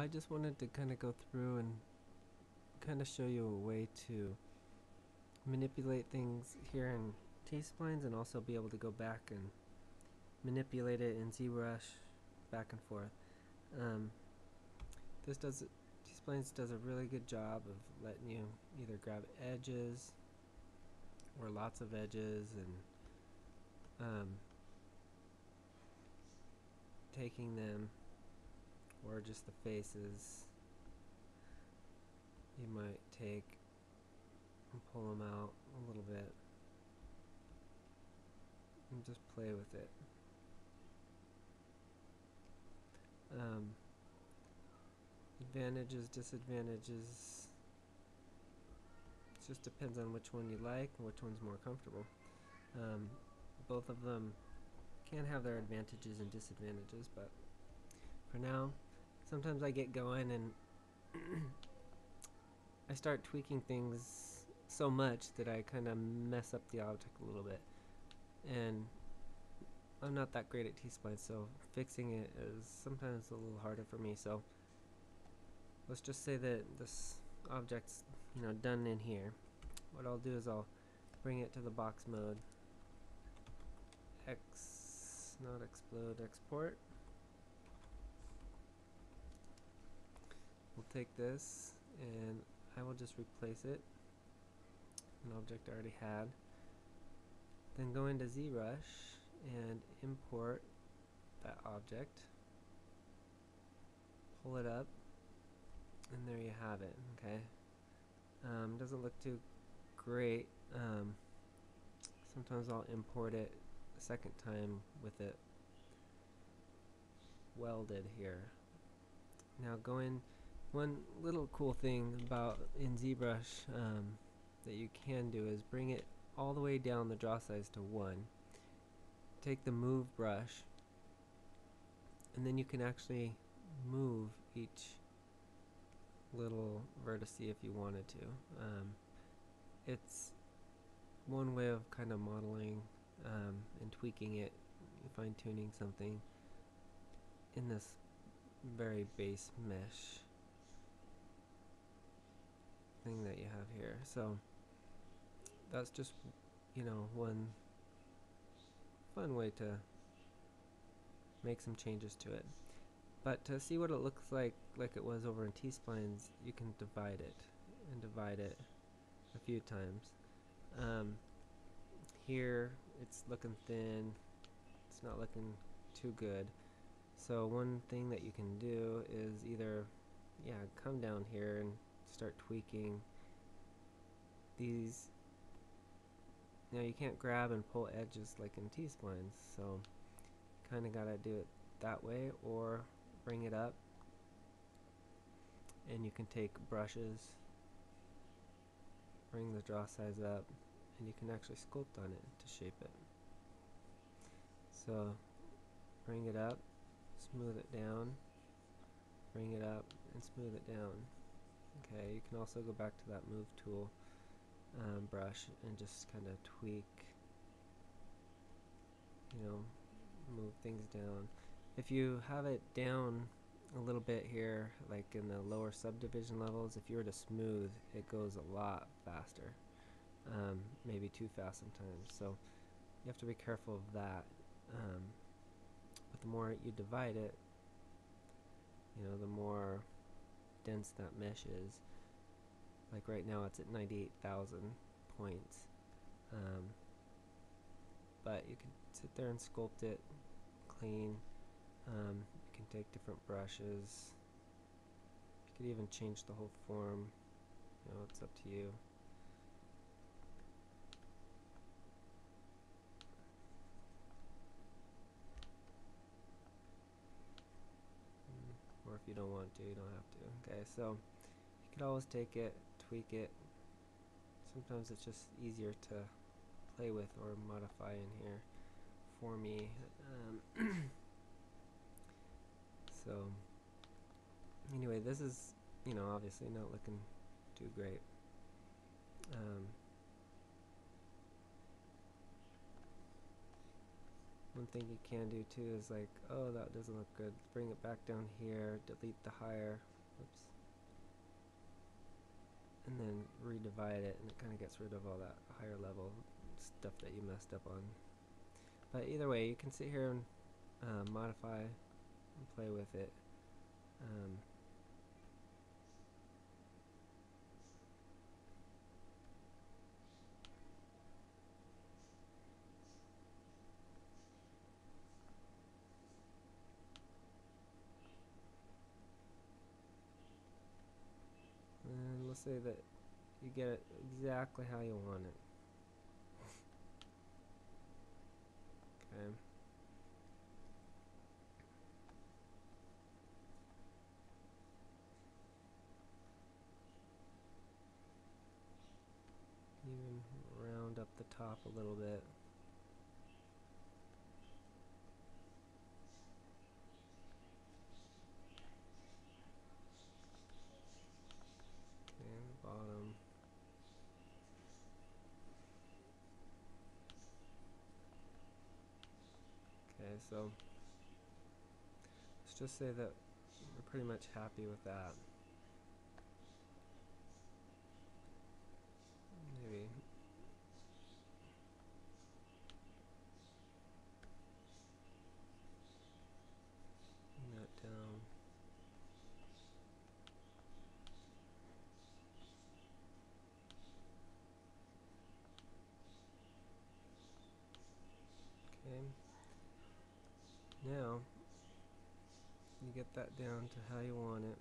I just wanted to kind of go through and kind of show you a way to manipulate things here in T-splines and also be able to go back and manipulate it in Zbrush back and forth. T-splines does a really good job of letting you either grab edges or lots of edges and taking them, or just the faces you might take and pull them out a little bit and just play with it. Advantages, disadvantages, it just depends on which one you like and which one's more comfortable. Both of them can have their advantages and disadvantages, but for now, sometimes I get going and I start tweaking things so much that I kind of mess up the object a little bit, and I'm not that great at T-splines, so fixing it is sometimes a little harder for me. So let's just say that this object's done in here. What I'll do is I'll bring it to the box mode, not explode, export. We'll take this and I will just replace it, an object I already had. Then go into Zbrush and import that object, pull it up, and there you have it. Okay, doesn't look too great. Sometimes I'll import it a second time with it welded here. Now one little cool thing about in Zbrush that you can do is bring it all the way down the draw size to 1. Take the move brush, and then you can actually move each little vertex if you wanted to. It's one way of kind of modeling and tweaking it, fine-tuning something in this very base mesh thing that you have here. So that's just one fun way to make some changes to it. But to see what it looks like it was over in T-splines, you can divide it and divide it a few times. Here it's looking thin, it's not looking too good. So one thing that you can do is either come down here and start tweaking these. Now you can't grab and pull edges like in T-splines, so you kind of gotta do it that way, or bring it up and you can take brushes, bring the draw size up, and you can actually sculpt on it to shape it. So bring it up, smooth it down, bring it up and smooth it down. Okay, you can also go back to that move tool brush and just kind of tweak, move things down. If you have it down a little bit here, like in the lower subdivision levels, if you were to smooth, it goes a lot faster, maybe too fast sometimes, so you have to be careful of that. But the more you divide it, the more dense that mesh is. Like right now it's at 98,000 points, but you can sit there and sculpt it clean. You can take different brushes, you could even change the whole form, it's up to you. Or if you don't want to, you don't have to. Okay, so you could always take it, tweak it. Sometimes it's just easier to play with or modify in here for me. So anyway, this is obviously not looking too great. One thing you can do too is like, oh, that doesn't look good, bring it back down here, delete the higher Oops. And then redivide it, and it kind of gets rid of all that higher level stuff that you messed up on. But either way, you can sit here and modify and play with it. And let's say that you get it exactly how you want it. Okay. Even round up the top a little bit. Okay, and the bottom. Okay, so let's just say that we're pretty much happy with that. Maybe bring that down. Okay. Now you get that down to how you want it,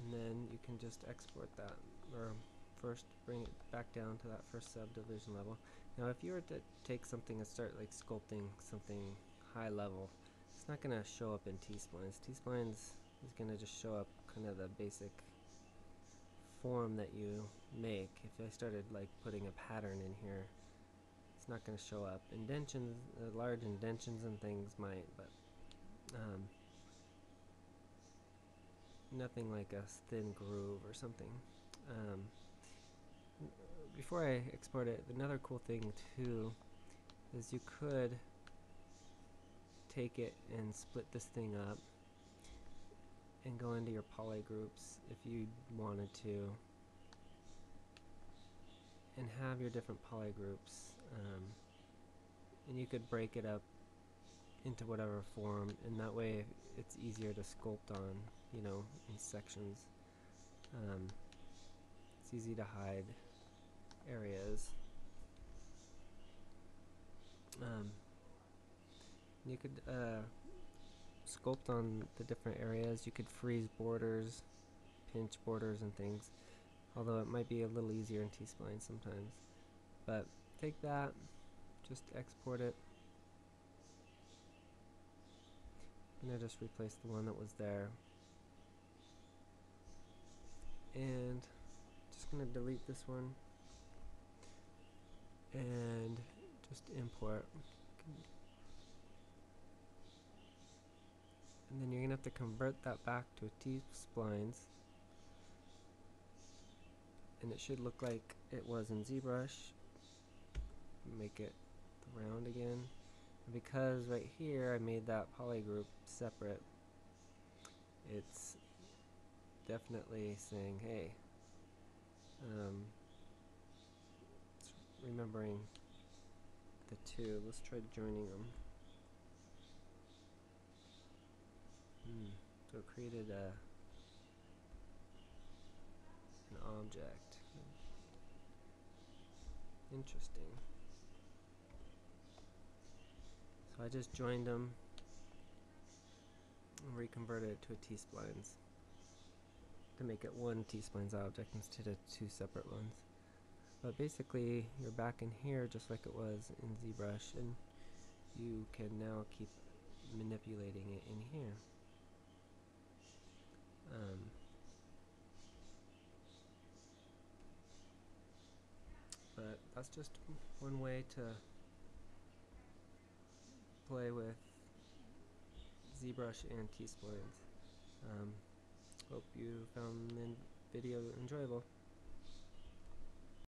and then you can just export that, or first bring it back down to that first subdivision level. Now if you were to take something and start like sculpting something high level, it's not going to show up in T-splines. T-splines is going to just show up kind of the basic form that you make. If I started like putting a pattern in here, it's not going to show up. Indentions, large indentions and things might, but nothing like a thin groove or something. Before I export it, another cool thing too is you could take it and split this thing up and go into your poly groups if you wanted to, and have your different poly groups, and you could break it up into whatever form, and that way it's easier to sculpt on, you know, in sections. It's easy to hide areas. You could sculpt on the different areas. You could freeze borders, pinch borders and things, although it might be a little easier in T-spline sometimes. But take that, just export it. I'm going to just replace the one that was there. And just going to delete this one and just import. And then you're going to have to convert that back to a T-splines, and it should look like it was in Zbrush. Make it round again. And because right here I made that poly group separate, it's definitely saying, hey, it's remembering the two. Let's try joining them. So it created an object. Interesting. So I just joined them and reconverted it to a T-splines to make it one T-splines object instead of two separate ones. But basically you're back in here just like it was in Zbrush, and you can now keep manipulating it in here. But that's just one way to play with Zbrush and T-splines. Hope you found the video enjoyable.